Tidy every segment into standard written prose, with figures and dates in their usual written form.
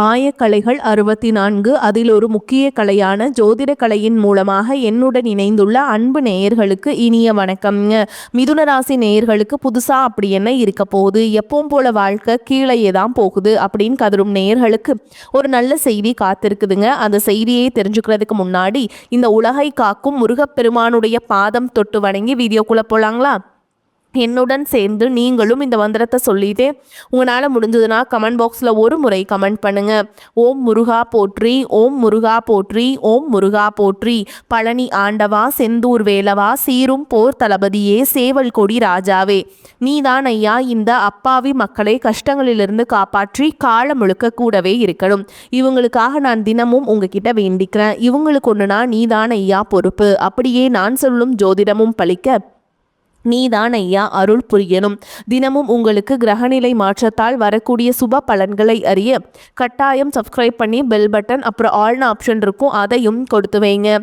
ஆயக்கலைகள் 64 அதில் ஒரு முக்கிய கலையான ஜோதிட கலையின் மூலமாக என்னுடன் இணைந்துள்ள அன்பு நேயர்களுக்கு இனிய வணக்கம்ங்க. மிதுன ராசி நேயர்களுக்கு புதுசா அப்படி என்ன இருக்க போகுது, எப்பவும் போல வாழ்க்கை கீழேயே தான் போகுது அப்படின்னு கதரும் நேயர்களுக்கு ஒரு நல்ல செய்தி காத்திருக்குதுங்க. அந்த செய்தியை தெரிஞ்சுக்கிறதுக்கு முன்னாடி இந்த உலகை காக்கும் முருகப்பெருமானுடைய பாதம் தொட்டு வணங்கி வீடியோக்குள்ள போலாங்களா? என்னுடன் சேர்ந்து நீங்களும் இந்த மந்திரத்தை சொல்லிட்டு உங்களால் முடிஞ்சதுன்னா கமெண்ட் பாக்ஸில் ஒரு முறை கமெண்ட் பண்ணுங்க. ஓம் முருகா போற்றி, ஓம் முருகா போற்றி, ஓம் முருகா போற்றி. பழனி ஆண்டவா, செந்தூர் வேலவா, சீரும் போர் தளபதியே, சேவல் கொடி ராஜாவே, நீதான் ஐயா இந்த அப்பாவி மக்களை கஷ்டங்களிலிருந்து காப்பாற்றி காலம் முழுக்க கூடவே இருக்கணும். இவங்களுக்காக நான் தினமும் உங்ககிட்ட வேண்டிக்கிறேன். இவங்களுக்கு ஒன்றுனா நீதான் ஐயா பொறுப்பு. அப்படியே நான் சொல்லும் ஜோதிடமும் பலிக்க நீதான் ஐயா அருள் புரியணும். தினமும் உங்களுக்கு கிரகநிலை மாற்றத்தால் வரக்கூடிய சுப பலன்களை அறிய கட்டாயம் சப்ஸ்கிரைப் பண்ணி பெல் பட்டன் அப்புறம் ஆல்னு ஆப்ஷன் இருக்கும், அதையும் கொடுத்து வைங்க.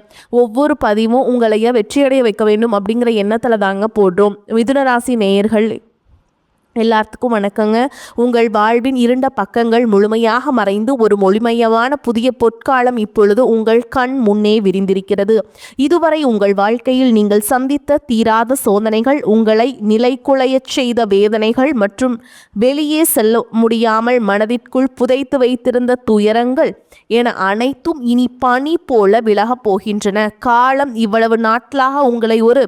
ஒவ்வொரு பதிவும் உங்களைய வெற்றியடைய வைக்க வேண்டும் அப்படிங்கிற எண்ணத்தில் தாங்க போடுறோம். மிதுன ராசி நேயர்கள் எல்லாத்துக்கும் வணக்கங்க. உங்கள் வாழ்வின் இருண்ட பக்கங்கள் முழுமையாக மறைந்து ஒரு ஒளிமயமான புதிய பொற்காலம் இப்பொழுது உங்கள் கண் முன்னே விரிந்திருக்கிறது. இதுவரை உங்கள் வாழ்க்கையில் நீங்கள் சந்தித்த தீராத சோதனைகள், உங்களை நிலைக்குலையச் செய்த வேதனைகள் மற்றும் வெளியே செல்ல முடியாமல் மனதிற்குள் புதைத்து வைத்திருந்த துயரங்கள் என அனைத்தும் இனி பனி போல விலகப் போகின்றன. காலம் இவ்வளவு நாட்களாக உங்களை ஒரு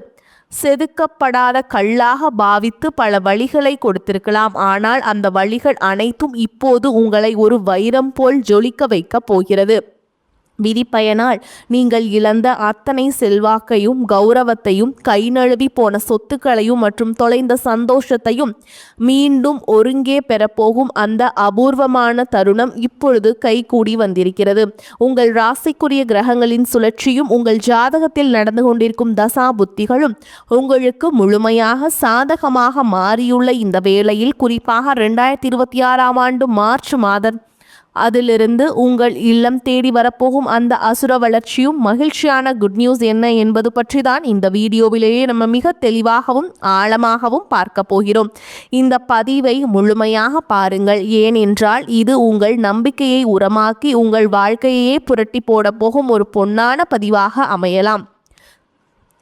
செதுக்கப்படாத கல்லாக பாவித்து பல வழிகளை கொடுத்திருக்கலாம். ஆனால் அந்த வழிகள் அனைத்தும் இப்போது உங்களை ஒரு வைரம் போல் ஜொலிக்க வைக்க போகிறது. விதிப்பயனால் நீங்கள் இழந்த அத்தனை செல்வாக்கையும் கௌரவத்தையும், கை நழுவி போன சொத்துக்களையும் மற்றும் தொலைந்த சந்தோஷத்தையும் மீண்டும் ஒருங்கே பெறப்போகும் அந்த அபூர்வமான தருணம் இப்பொழுது கைகூடி வந்திருக்கிறது. உங்கள் ராசிக்குரிய கிரகங்களின் சுழற்சியும் உங்கள் ஜாதகத்தில் நடந்து கொண்டிருக்கும் தசா புத்திகளும் உங்களுக்கு முழுமையாக சாதகமாக மாறியுள்ள இந்த வேளையில், குறிப்பாக 2026 மார்ச் மாதம் அதிலிருந்து உங்கள் இல்லம் தேடி வரப்போகும் அந்த அசுர வளர்ச்சியும் மகிழ்ச்சியான குட் நியூஸ் என்ன என்பது பற்றி தான் இந்த வீடியோவிலேயே நம்ம மிக தெளிவாகவும் ஆழமாகவும் பார்க்க போகிறோம். இந்த பதிவை முழுமையாக பாருங்கள். ஏனென்றால் இது உங்கள் நம்பிக்கையை உரமாக்கி உங்கள் வாழ்க்கையே புரட்டி போட போகும் ஒரு பொன்னான பதிவாக அமையலாம்.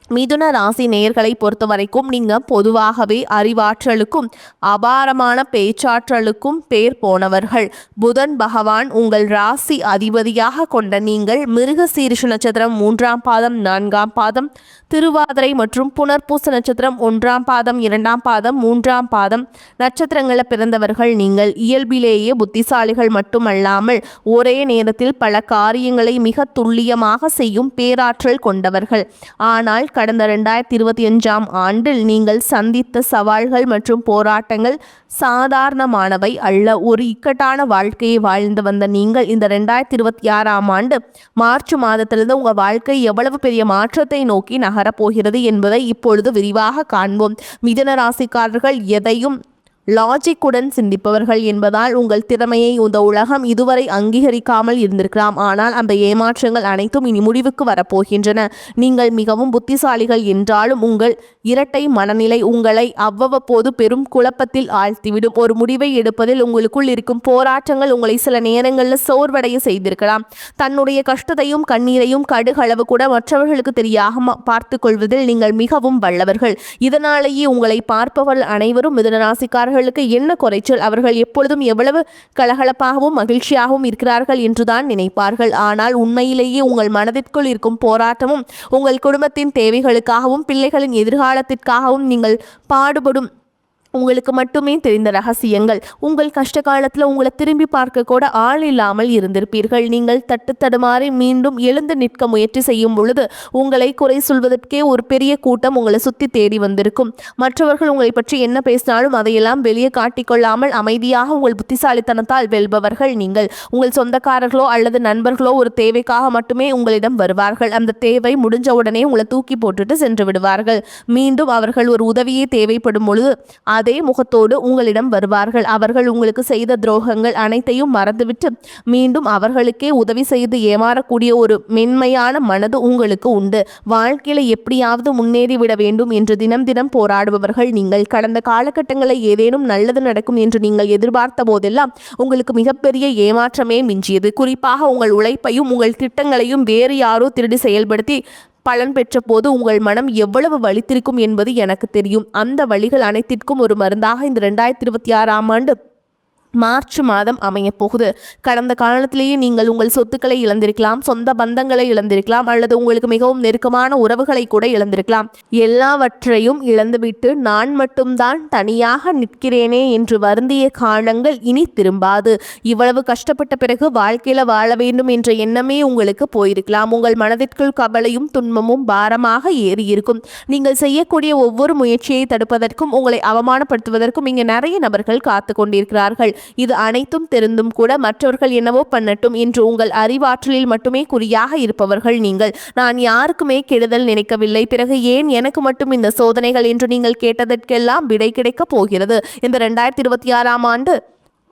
மிதுன ராசி நேயர்களை பொறுத்த வரைக்கும் நீங்கள் பொதுவாகவே அறிவாற்றலுக்கும் அபாரமான பேச்சாற்றலுக்கும் பேர் போனவர்கள். புதன் பகவான் உங்கள் ராசி அதிபதியாக கொண்ட நீங்கள் மிருகசீரிஷ நட்சத்திரம் 3ஆம் பாதம் 4ஆம் பாதம், திருவாதிரை மற்றும் புனர்பூச நட்சத்திரம் 1ஆம் பாதம் 2ஆம் பாதம் 3ஆம் பாதம் நட்சத்திரங்களில் பிறந்தவர்கள். நீங்கள் இயல்பிலேயே புத்திசாலிகள் மட்டுமல்லாமல் ஒரே நேரத்தில் பல காரியங்களை மிக துல்லியமாக செய்யும் பேராற்றல் கொண்டவர்கள். ஆனால் கடந்த 2025ஆம் ஆண்டில் நீங்கள் சந்தித்த சவால்கள் மற்றும் போராட்டங்கள் சாதாரணமானவை அல்ல. ஒரு இக்கட்டான வாழ்க்கையை வாழ்ந்து வந்த நீங்கள் இந்த 2026ஆம் ஆண்டு மார்ச் மாதத்திலிருந்து உங்கள் வாழ்க்கை எவ்வளவு பெரிய மாற்றத்தை நோக்கி நகரப்போகிறது என்பதை இப்பொழுது விரிவாக காண்போம். மிதுன ராசிக்காரர்கள் எதையும் லாஜிக்குடன் சிந்திப்பவர்கள் என்பதால் உங்கள் திறமையை இந்த உலகம் இதுவரை அங்கீகரிக்காமல் இருந்திருக்கலாம். ஆனால் அந்த ஏமாற்றங்கள் அனைத்தும் இனி முடிவுக்கு வரப்போகின்றன. நீங்கள் மிகவும் புத்திசாலிகள் என்றாலும் உங்கள் இரட்டை மனநிலை உங்களை அவ்வப்போது பெரும் குழப்பத்தில் ஆழ்த்திவிடும். ஒரு முடிவை எடுப்பதில் உங்களுக்குள் இருக்கும் போராட்டங்கள் உங்களை சில நேரங்களில் சோர்வடைய செய்திருக்கலாம். தன்னுடைய கஷ்டத்தையும் கண்ணீரையும் கடுகளவு கூட மற்றவர்களுக்கு தெரியாம பார்த்து கொள்வதில் நீங்கள் மிகவும் வல்லவர்கள். இதனாலேயே உங்களை பார்ப்பவர்கள் அனைவரும் மிதுன ராசிக்காரர்கள் என்ன குறைச்சல், அவர்கள் எப்பொழுதும் எவ்வளவு கலகலப்பாகவும் மகிழ்ச்சியாகவும் இருக்கிறார்கள் என்றுதான் நினைப்பார்கள். ஆனால் உண்மையிலேயே உங்கள் மனதிற்குள் இருக்கும் போராட்டமும் உங்கள் குடும்பத்தின் தேவைகளுக்காகவும் பிள்ளைகளின் எதிர்காலத்திற்காகவும் நீங்கள் பாடுபடும் உங்களுக்கு மட்டுமே தெரிந்த ரகசியங்கள். உங்கள் கஷ்ட காலத்தில் உங்களை திரும்பி பார்க்க கூட ஆள் இல்லாமல் இருந்திருப்பீர்கள். நீங்கள் தட்டு தடுமாறி மீண்டும் எழுந்து நிற்க முயற்சி செய்யும் பொழுது உங்களை குறை சொல்வதற்கே ஒரு பெரிய கூட்டம் உங்களை சுற்றி தேடி வந்திருக்கும். மற்றவர்கள் உங்களை பற்றி என்ன பேசினாலும் அதையெல்லாம் வெளியே காட்டிக்கொள்ளாமல் அமைதியாக உங்கள் புத்திசாலித்தனத்தால் வெல்பவர்கள் நீங்கள். உங்கள் சொந்தக்காரர்களோ அல்லது நண்பர்களோ ஒரு தேவைக்காக மட்டுமே உங்களிடம் வருவார்கள். அந்த தேவை முடிஞ்ச உடனே உங்களை தூக்கி போட்டுட்டு சென்று விடுவார்கள். மீண்டும் அவர்கள் ஒரு உதவியே தேவைப்படும் பொழுது அதே முகத்தோடு உங்களிடம் வருவார்கள். அவர்கள் உங்களுக்கு செய்த துரோகங்கள் அனைத்தையும் மறந்துவிட்டு மீண்டும் அவர்களுக்கே உதவி செய்து ஏமாறக்கூடிய ஒரு மென்மையான மனது உங்களுக்கு உண்டு. வாழ்க்கையில எப்படியாவது முன்னேறிவிட வேண்டும் என்று தினம் தினம் போராடுபவர்கள் நீங்கள். கடந்த காலகட்டங்களில் ஏதேனும் நல்லது நடக்கும் என்று நீங்கள் எதிர்பார்த்த போதெல்லாம் உங்களுக்கு மிகப்பெரிய ஏமாற்றமே மிஞ்சியது. குறிப்பாக உங்கள் உழைப்பையும் உங்கள் திட்டங்களையும் வேறு யாரோ திருடி செயல்படுத்தி பலன் பெற்ற போது உங்கள் மனம் எவ்வளவு வலித்திருக்கும் என்பது எனக்கு தெரியும். அந்த வழிகள் அனைத்திற்கும் ஒரு மருந்தாக இந்த 2026ஆம் ஆண்டு மார்ச் மாதம் அமையப் போகுது. கடந்த காலத்திலேயே நீங்கள் உங்கள் சொத்துக்களை இழந்திருக்கலாம், சொந்த பந்தங்களை இழந்திருக்கலாம், அல்லது உங்களுக்கு மிகவும் நெருக்கமான உறவுகளை கூட இழந்திருக்கலாம். எல்லாவற்றையும் இழந்துவிட்டு நான் மட்டும்தான் தனியாக நிற்கிறேனே என்று வருந்திய காலங்கள் இனி திரும்பாது. இவ்வளவு கஷ்டப்பட்ட பிறகு வாழ்க்கையில வாழ வேண்டும் என்ற எண்ணமே உங்களுக்கு போயிருக்கலாம். உங்கள் மனதிற்குள் கவலையும் துன்பமும் பாரமாக ஏறி இருக்கும். நீங்கள் செய்யக்கூடிய ஒவ்வொரு முயற்சியை தடுப்பதற்கும் உங்களை அவமானப்படுத்துவதற்கும் இங்கே நிறைய நபர்கள் காத்து கொண்டிருக்கிறார்கள். இது அனைத்தும் தெரிந்தும் கூட மற்றவர்கள் என்னவோ பண்ணட்டும் என்று உங்கள் அறிவாற்றலில் மட்டுமே குறியாக இருப்பவர்கள் நீங்கள். நான் யாருக்குமே கெடுதல் நினைக்கவில்லை, பிறகு ஏன் எனக்கு மட்டும் இந்த சோதனைகள் என்று நீங்கள் கேட்டதற்கெல்லாம் விடை கிடைக்கப் போகிறது. இந்த 2026ஆம் ஆண்டு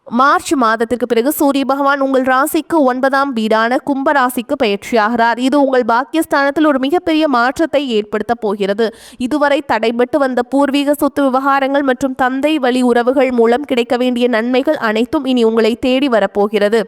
மார்ச் மாதத்திற்கு பிறகு சூரிய பகவான் உங்கள் ராசிக்கு 9ஆம் வீடான கும்ப ராசிக்கு பயிற்சியாகிறார். இது உங்கள் பாக்கியஸ்தானத்தில் ஒரு மிகப்பெரிய மாற்றத்தை ஏற்படுத்த போகிறது. இதுவரை தடைபட்டு வந்த பூர்வீக சொத்து விவகாரங்கள் மற்றும் தந்தை வழி உறவுகள் மூலம் கிடைக்க வேண்டிய நன்மைகள் அனைத்தும் இனி உங்களை தேடி வரப்போகிறது.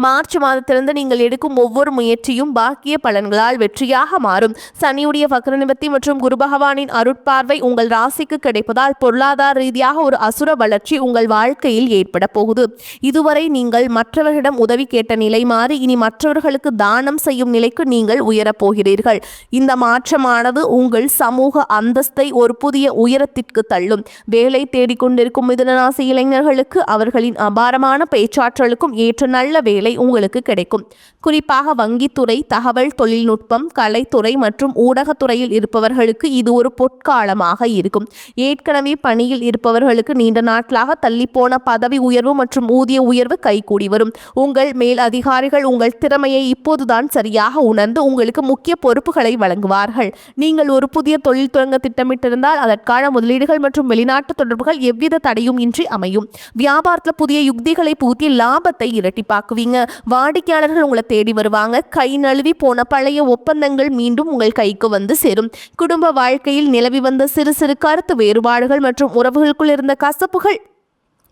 மார்ச் மாதத்திலிருந்து நீங்கள் எடுக்கும் ஒவ்வொரு முயற்சியும் பாக்கிய பலன்களால் வெற்றியாக மாறும். சனியுடைய வக்ர நிவர்த்தி மற்றும் குரு பகவானின் அருட்பார்வை உங்கள் ராசிக்கு கிடைப்பதால் பொருளாதார ரீதியாக ஒரு அசுர வளர்ச்சி உங்கள் வாழ்க்கையில் ஏற்பட போகுது. இதுவரை நீங்கள் மற்றவர்களிடம் உதவி கேட்ட நிலை மாறி இனி மற்றவர்களுக்கு தானம் செய்யும் நிலைக்கு நீங்கள் உயரப் போகிறீர்கள். இந்த மாற்றமானது உங்கள் சமூக அந்தஸ்தை ஒரு புதிய உயரத்திற்கு தள்ளும். வேலை தேடிக்கொண்டிருக்கும் மிதுன ராசி இளைஞர்களுக்கு அவர்களின் அபாரமான பேச்சாற்றலுக்கும் ஏற்ற நல்ல வேலை உங்களுக்கு கிடைக்கும். குறிப்பாக வங்கித்துறை, தகவல் தொழில்நுட்பம், கலைத்துறை மற்றும் ஊடகத்துறையில் இருப்பவர்களுக்கு இது ஒரு பொற்காலமாக இருக்கும். ஏற்கனவே பணியில் இருப்பவர்களுக்கு நீண்ட நாட்களாக தள்ளிப்போன பதவி உயர்வு மற்றும் ஊதிய உயர்வு கைகூடி வரும். உங்கள் மேல் அதிகாரிகள் உங்கள் திறமையை இப்போதுதான் சரியாக உணர்ந்து உங்களுக்கு முக்கிய பொறுப்புகளை வழங்குவார்கள். நீங்கள் ஒரு புதிய தொழில் தொடங்க திட்டமிட்டிருந்தால் அதற்கான முதலீடுகள் மற்றும் வெளிநாட்டு தொடர்புகள் எவ்வித தடையும் இன்றி அமையும். வியாபாரத்தில் புதிய யுக்திகளை பூத்தி லாபத்தை இரட்டிப்பாக்குவீங்க. வாடிக்கையாளர்கள் உங்களை தேடி வருவாங்க. கை நழுவி போன பழைய ஒப்பந்தங்கள் மீண்டும் உங்கள் கைக்கு வந்து சேரும். குடும்ப வாழ்க்கையில் நிலவி வந்த சிறு சிறு கருத்து வேறுபாடுகள் மற்றும் உறவுகளுக்குள் இருந்த கசப்புகள்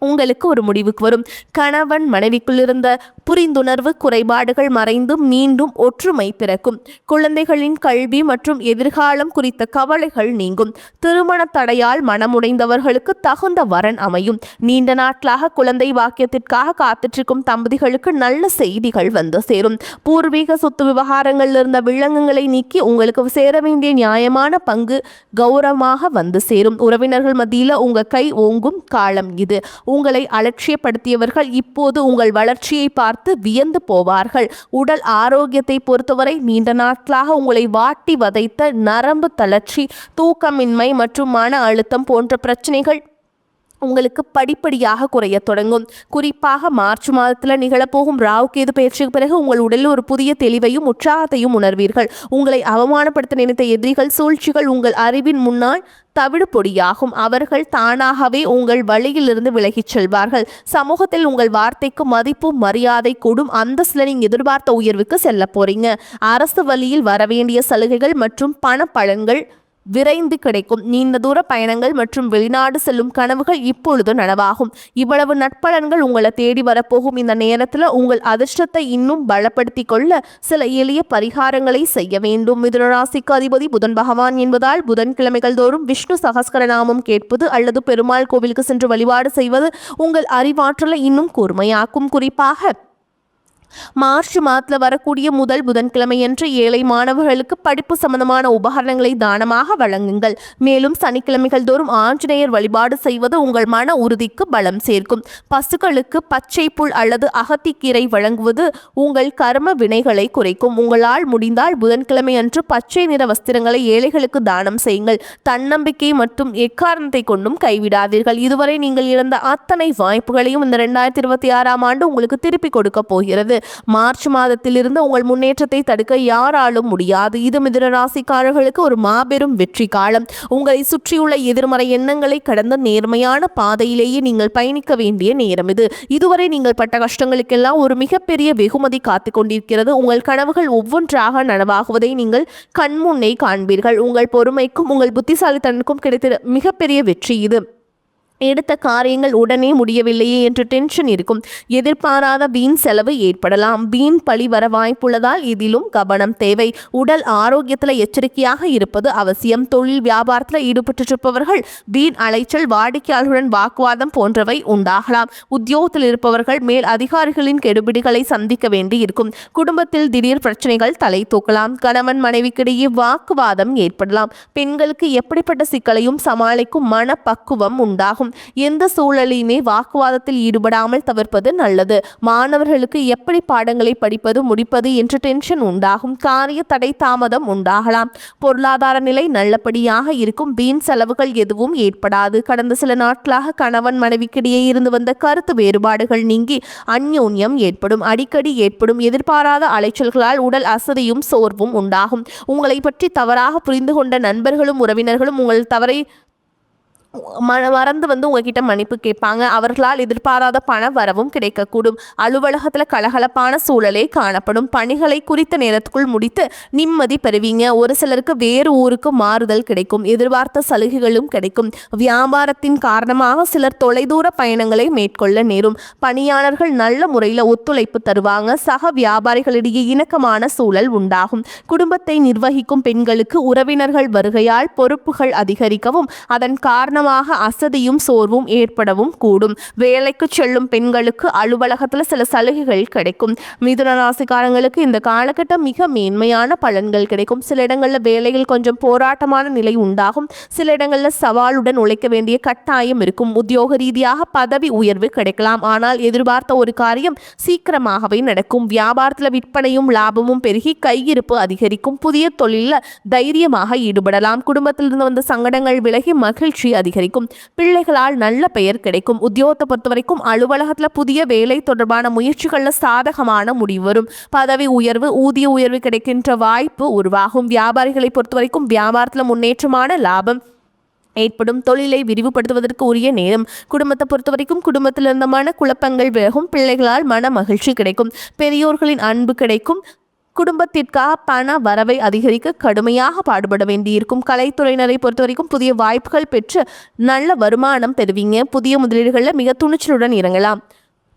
உங்களுக்கு ஒரு முடிவுக்கு வரும். கணவன் மனைவிக்குள் இருந்த புரிந்துணர்வு குறைபாடுகள் மறைந்து மீண்டும் ஒற்றுமை பிறக்கும். குழந்தைகளின் கல்வி மற்றும் எதிர்காலம் குறித்த கவலைகள் நீங்கும். திருமண தடையால் மனமுடைந்தவர்களுக்கு தகுந்த வரன் அமையும். நீண்ட நாட்களாக குழந்தை வாக்கியத்திற்காக காத்திருக்கும் தம்பதிகளுக்கு நல்ல செய்திகள் வந்து சேரும். பூர்வீக சொத்து விவகாரங்களில் இருந்த வில்லங்கங்களை நீக்கி உங்களுக்கு சேர வேண்டிய நியாயமான பங்கு கௌரவமாக வந்து சேரும். உறவினர்கள் மத்தியில் உங்க கை ஓங்கும் காலம் இது. உங்களை அலட்சியப்படுத்தியவர்கள் இப்போது உங்கள் வளர்ச்சியை பார்த்து வியந்து போவார்கள். உடல் ஆரோக்கியத்தை பொறுத்தவரை நீண்ட நாட்களாக உங்களை வாட்டி வதைத்த நரம்பு தளர்ச்சி, தூக்கமின்மை மற்றும் மன அழுத்தம் போன்ற பிரச்சனைகள் உங்களுக்கு படிப்படியாக குறைய தொடங்கும். குறிப்பாக மார்ச் மாதத்தில் நிகழப்போகும் ராகு கேது பயிற்சிக்கு பிறகு உங்கள் உடலில் ஒரு புதிய தெளிவையும் உற்சாகத்தையும் உணர்வீர்கள். உங்களை அவமானப்படுத்த நினைத்த எதிரிகள், சூழ்ச்சிகள் உங்கள் அறிவின் முன்னால் தவிடு பொடியாகும். அவர்கள் தானாகவே உங்கள் வழியிலிருந்து விலகிச் செல்வார்கள். சமூகத்தில் உங்கள் வார்த்தைக்கு மதிப்பு மரியாதை கூடும். அந்தஸ்தில் நீங்கள் எதிர்பார்த்த உயர்வுக்கு செல்ல போறீங்க. அரசு வழியில் வரவேண்டிய சலுகைகள் மற்றும் பண பலன்கள் விரைந்து கிடைக்கும். நீண்ட தூர பயணங்கள் மற்றும் வெளிநாடு செல்லும் கனவுகள் இப்பொழுது நனவாகும். இவ்வளவு நட்பலன்கள் உங்களை தேடி வரப்போகும் இந்த நேரத்தில் உங்கள் அதிர்ஷ்டத்தை இன்னும் பலப்படுத்தி கொள்ள சில எளிய பரிகாரங்களை செய்ய வேண்டும். மிதுன ராசிக்கு அதிபதி புதன் பகவான் என்பதால் புதன்கிழமைகள் தோறும் விஷ்ணு சகஸ்கரநாமம் கேட்பது அல்லது பெருமாள் கோவிலுக்கு சென்று வழிபாடு செய்வது உங்கள் அறிவாற்றலை இன்னும் கூர்மையாக்கும். குறிப்பாக மார்ச் மாதத்தில் வரக்கூடிய முதல் புதன்கிழமையன்று ஏழை மாணவர்களுக்கு படிப்பு சம்பந்தமான உபகரணங்களை தானமாக வழங்குங்கள். மேலும் சனிக்கிழமைகள் தோறும் ஆஞ்சநேயர் வழிபாடு செய்வது உங்கள் மன உறுதிக்கு பலம் சேர்க்கும். பசுக்களுக்கு பச்சை புல் அல்லது அகத்திக்கீரை வழங்குவது உங்கள் கர்ம வினைகளை குறைக்கும். உங்களால் முடிந்தால் புதன்கிழமை அன்று பச்சை நிற வஸ்திரங்களை ஏழைகளுக்கு தானம் செய்யுங்கள். தன்னம்பிக்கை மற்றும் எக்காரணத்தை கொண்டும் கைவிடாதீர்கள். இதுவரை நீங்கள் இழந்த அத்தனை வாய்ப்புகளையும் இந்த 2026ஆம் ஆண்டு உங்களுக்கு திருப்பி கொடுக்க போகிறது. மார்ச் மாதத்திலிருந்து உங்கள் முன்னேற்றத்தை தடுக்க யாராலும் முடியாது. இது மிதுன ராசிக்காரர்களுக்கு ஒரு மாபெரும் வெற்றி காலம். உங்களை சுற்றியுள்ள எதிர்மறை எண்ணங்களை கடந்த நேர்மையான பாதையிலேயே நீங்கள் பயணிக்க வேண்டிய நேரம் இது. இதுவரை நீங்கள் பட்ட கஷ்டங்களுக்கெல்லாம் ஒரு மிகப்பெரிய வெகுமதி காத்து கொண்டிருக்கிறது. உங்கள் கனவுகள் ஒவ்வொன்றாக நனவாகுவதை நீங்கள் கண்முன்னே காண்பீர்கள். உங்கள் பொறுமைக்கும் உங்கள் புத்திசாலித்தனக்கும் கிடைத்த மிகப்பெரிய வெற்றி இது. எடுத்த காரியங்கள் உடனே முடியவில்லையே என்று டென்ஷன் இருக்கும். எதிர்பாராத வீண் செலவு ஏற்படலாம். வீண் பழி வர வாய்ப்புள்ளதால் இதிலும் கவனம் தேவை. உடல் ஆரோக்கியத்தில் எச்சரிக்கையாக இருப்பது அவசியம். தொழில் வியாபாரத்தில் ஈடுபட்டிருப்பவர்கள் வீண் அலைச்சல், வாடிக்கையாளர்களுடன் வாக்குவாதம் போன்றவை உண்டாகலாம். உத்தியோகத்தில் இருப்பவர்கள் மேல் அதிகாரிகளின் கெடுபிடிகளை சந்திக்க வேண்டி இருக்கும். குடும்பத்தில் திடீர் பிரச்சனைகள் தலை தூக்கலாம். கணவன் மனைவிக்கிடையே வாக்குவாதம் ஏற்படலாம். பெண்களுக்கு எப்படிப்பட்ட சிக்கலையும் சமாளிக்கும் மனப்பக்குவம் உண்டாகும். எந்த சூழலையுமே வாக்குவாதத்தில் ஈடுபடாமல் தவிர்ப்பது நல்லது. மாணவர்களுக்கு எப்படி பாடங்களை படிப்பது முடிப்பது என்ற டென்ஷன் உண்டாகும். காரிய தடை தாமதம் உண்டாகலாம். பொருளாதார நிலை நல்லபடியாக இருக்கும். வீண் செலவுகள் எதுவும் ஏற்படாது. கடந்த சில நாட்களாக கணவன் மனைவிக்கிடையே இருந்து வந்த கருத்து வேறுபாடுகள் நீங்கி அந்யோன்யம் ஏற்படும். அடிக்கடி ஏற்படும் எதிர்பாராத அலைச்சல்களால் உடல் அசதியும் சோர்வும் உண்டாகும். உங்களை பற்றி தவறாக புரிந்து கொண்ட நண்பர்களும் உறவினர்களும் உங்கள் தவறை மறந்து உங்ககிட்ட மன்னிப்பு கேட்பாங்க. அவர்களால் எதிர்பாராத பண வரவும் கிடைக்கக்கூடும். அலுவலகத்தில் கலகலப்பான சூழலே காணப்படும். பணிகளை குறித்த நேரத்துக்குள் முடித்து நிம்மதி பெறுவீங்க. ஒரு சிலருக்கு வேறு ஊருக்கு மாறுதல் கிடைக்கும். எதிர்பார்த்த சலுகைகளும் கிடைக்கும். வியாபாரத்தின் காரணமாக சிலர் தொலைதூர பயணங்களை மேற்கொள்ள நேரும். பணியாளர்கள் நல்ல முறையில் ஒத்துழைப்பு தருவாங்க. சக வியாபாரிகளிடையே இணக்கமான சூழல் உண்டாகும். குடும்பத்தை நிர்வகிக்கும் பெண்களுக்கு உறவினர்கள் வருகையால் பொறுப்புகள் அதிகரிக்கவும் அதன் காரணமாக அசதியும் சோர்வும் ஏற்படவும் கூடும். வேலைக்கு செல்லும் பெண்களுக்கு அலுவலகத்தில் சில சலுகைகள் கிடைக்கும். மிதுன ராசிக்காரங்களுக்கு இந்த காலகட்டம் மிக மேன்மையான பலன்கள் கிடைக்கும். சில இடங்களில் வேலையில் கொஞ்சம் போராட்டமான நிலை உண்டாகும். சில இடங்களில் சவாலுடன் உழைக்க வேண்டிய கட்டாயம் இருக்கும். உத்தியோக ரீதியாக பதவி உயர்வு கிடைக்கலாம். ஆனால் எதிர்பார்த்த ஒரு காரியம் சீக்கிரமாகவே நடக்கும். வியாபாரத்தில் விற்பனையும் லாபமும் பெருகி கையிருப்பு அதிகரிக்கும். புதிய தொழிலில் தைரியமாக ஈடுபடலாம். குடும்பத்திலிருந்து வந்த சங்கடங்கள் விலகி மகிழ்ச்சி அதிகரிக்கும். பிள்ளைகளால் நல்ல பெயர் கிடைக்கும். உத்தியோகத்தை பொறுத்தவரைக்கும் அலுவலகத்தில் புதிய வேலை தொடர்பான முயற்சிகளில் சாதகமான முடிவு வரும். பதவி உயர்வு, ஊதிய உயர்வு கிடைக்கின்ற வாய்ப்பு உருவாகும். வியாபாரிகளை பொறுத்தவரைக்கும் வியாபாரத்தில் முன்னேற்றமான லாபம் ஏற்படும். தொழிலை விரிவுபடுத்துவதற்கு உரிய நேரம். குடும்பத்தை பொறுத்தவரைக்கும் குடும்பத்தில் இருந்த மன குழப்பங்கள் விலகும். பிள்ளைகளால் மன மகிழ்ச்சி கிடைக்கும். பெரியோர்களின் அன்பு கிடைக்கும். குடும்பத்திற்காக பண வரவை அதிகரிக்க கடுமையாக பாடுபட வேண்டியிருக்கும். கலைத்துறையினரை பொறுத்தவரைக்கும் புதிய வாய்ப்புகள் பெற்று நல்ல வருமானம் பெறுவீங்க. புதிய முதலீடுகளில் மிக துணிச்சலுடன் இறங்கலாம்.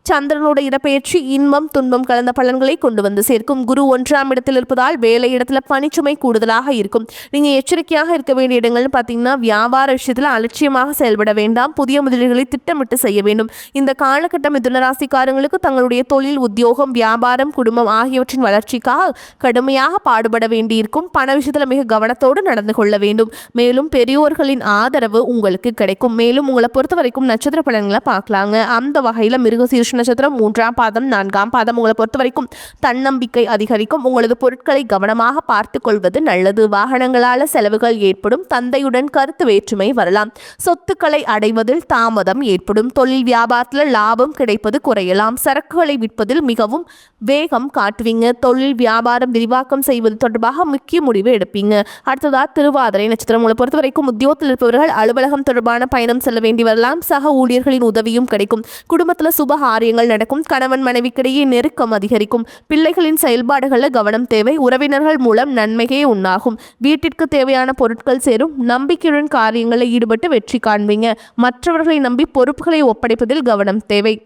சந்திரனோட இடப்பெயர்ச்சி இன்பம் துன்பம் கலந்த பலன்களை கொண்டு வந்து சேர்க்கும். குரு 1ஆம் இடத்தில் இருப்பதால் வேலை இடத்துல பணிச்சுமை கூடுதலாக இருக்கும். நீங்கள் எச்சரிக்கையாக இருக்க வேண்டிய இடங்கள்னு பார்த்தீங்கன்னா வியாபார விஷயத்தில் அலட்சியமாக செயல்பட வேண்டாம். புதிய முதலீடுகளை திட்டமிட்டு செய்ய வேண்டும். இந்த காலகட்டம் மிதுன ராசிக்காரங்களுக்கு தங்களுடைய தொழில், உத்தியோகம், வியாபாரம், குடும்பம் ஆகியவற்றின் வளர்ச்சிக்காக கடுமையாக பாடுபட வேண்டியிருக்கும். பண விஷயத்தில் மிக கவனத்தோடு நடந்து கொள்ள வேண்டும். மேலும் பெரியோர்களின் ஆதரவு உங்களுக்கு கிடைக்கும். மேலும் உங்களை பொறுத்த வரைக்கும் நட்சத்திர பலன்களை பார்க்கலாங்க. அந்த வகையில் மிருகசீரிஷ நட்சத்திரம் 3ஆம் பாதம் 4ஆம் பாதம் உங்களை பொறுத்த வரைக்கும் தன்னம்பிக்கை அதிகரிக்கும். உங்களது பொருட்களை கவனமாக பார்த்து கொள்வது நல்லது. வாகனங்களால் செலவுகள் ஏற்படும். தந்தையுடன் கருத்து வேற்றுமை வரலாம். சொத்துக்களை அடைவதில் தாமதம் ஏற்படும். தொழில் வியாபாரத்தில் லாபம் கிடைப்பது குறையலாம். சரக்குகளை விற்பதில் மிகவும் வேகம் காட்டுவீங்க. தொழில் வியாபாரம் விரிவாக்கம் செய்வது தொடர்பாக முக்கிய முடிவு எடுப்பீங்க. அடுத்ததா திருவாதிரை நட்சத்திரம் உங்களை பொறுத்த வரைக்கும் உத்தியோகத்தில் இருப்பவர்கள் அலுவலகம் தொடர்பான பயணம் செல்ல வேண்டி வரலாம். சக ஊழியர்களின் உதவியும் கிடைக்கும். குடும்பத்தில் சுப காரியங்கள் நடக்கும். கணவன் மனைவிக்கிடையே நெருக்கம் அதிகரிக்கும். பிள்ளைகளின் செயல்பாடுகளில் கவனம் தேவை. உறவினர்கள் மூலம் நன்மையே உண்டாகும். வீட்டிற்கு தேவையான பொருட்கள் சேரும். நம்பிக்கையுடன் காரியங்களில் ஈடுபட்டு வெற்றி காண்பீங்க. மற்றவர்களை நம்பி பொறுப்புகளை ஒப்படைப்பதில் கவனம் தேவை.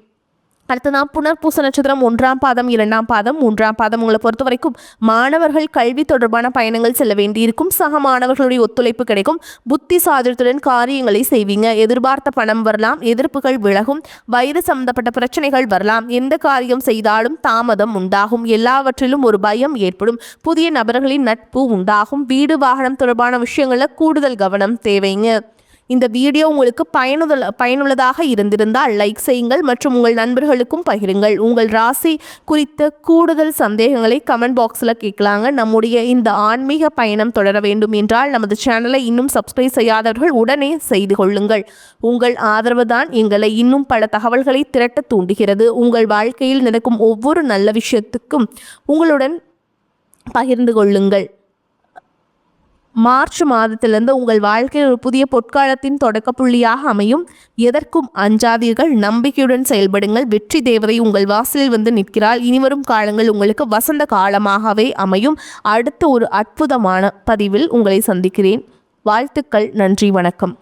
அடுத்ததான் புனர்பூச நட்சத்திரம் 1ஆம் பாதம் 2ஆம் பாதம் 3ஆம் பாதம் உங்களை பொறுத்த வரைக்கும் மாணவர்கள் கல்வி தொடர்பான பயணங்கள் செல்ல வேண்டியிருக்கும். சக மாணவர்களுடைய ஒத்துழைப்பு கிடைக்கும். புத்தி சாதுரியத்துடன் காரியங்களை செய்வீங்க. எதிர்பார்த்த பணம் வரலாம். எதிர்ப்புகள் விலகும். வயது சம்பந்தப்பட்ட பிரச்சனைகள் வரலாம். எந்த காரியம் செய்தாலும் தாமதம் உண்டாகும். எல்லாவற்றிலும் ஒரு பயம் ஏற்படும். புதிய நபர்களின் நட்பு உண்டாகும். வீடு வாகனம் தொடர்பான விஷயங்களில் கூடுதல் கவனம் தேவைங்க. இந்த வீடியோ உங்களுக்கு பயனுள்ளதாக இருந்திருந்தால் லைக் செய்யுங்கள் மற்றும் உங்கள் நண்பர்களுக்கும் பகிருங்கள். உங்கள் ராசி குறித்த கூடுதல் சந்தேகங்களை கமெண்ட் பாக்ஸில் கேட்கலாங்க. நம்முடைய இந்த ஆன்மீக பயணம் தொடர வேண்டும் என்றால் நமது சேனலை இன்னும் சப்ஸ்கிரைப் செய்யாதவர்கள் உடனே செய்து கொள்ளுங்கள். உங்கள் ஆதரவு தான் எங்களை இன்னும் பல தகவல்களை திரட்ட தூண்டுகிறது. உங்கள் வாழ்க்கையில் நடக்கும் ஒவ்வொரு நல்ல விஷயத்துக்கும் உங்களுடன் பகிர்ந்து கொள்ளுங்கள். மார்ச் மாதத்திலிருந்து உங்கள் வாழ்க்கையில் ஒரு புதிய பொற்காலத்தின் தொடக்க புள்ளியாக அமையும். எதற்கும் அஞ்சாதீர்கள், நம்பிக்கையுடன் செயல்படுங்கள். வெற்றி தேவதை உங்கள் வாசலில் வந்து நிற்கிறாள். இனிவரும் காலங்கள் உங்களுக்கு வசந்த காலமாகவே அமையும். அடுத்த ஒரு அற்புதமான பதிவில் உங்களை சந்திக்கிறேன். வாழ்த்துக்கள். நன்றி, வணக்கம்.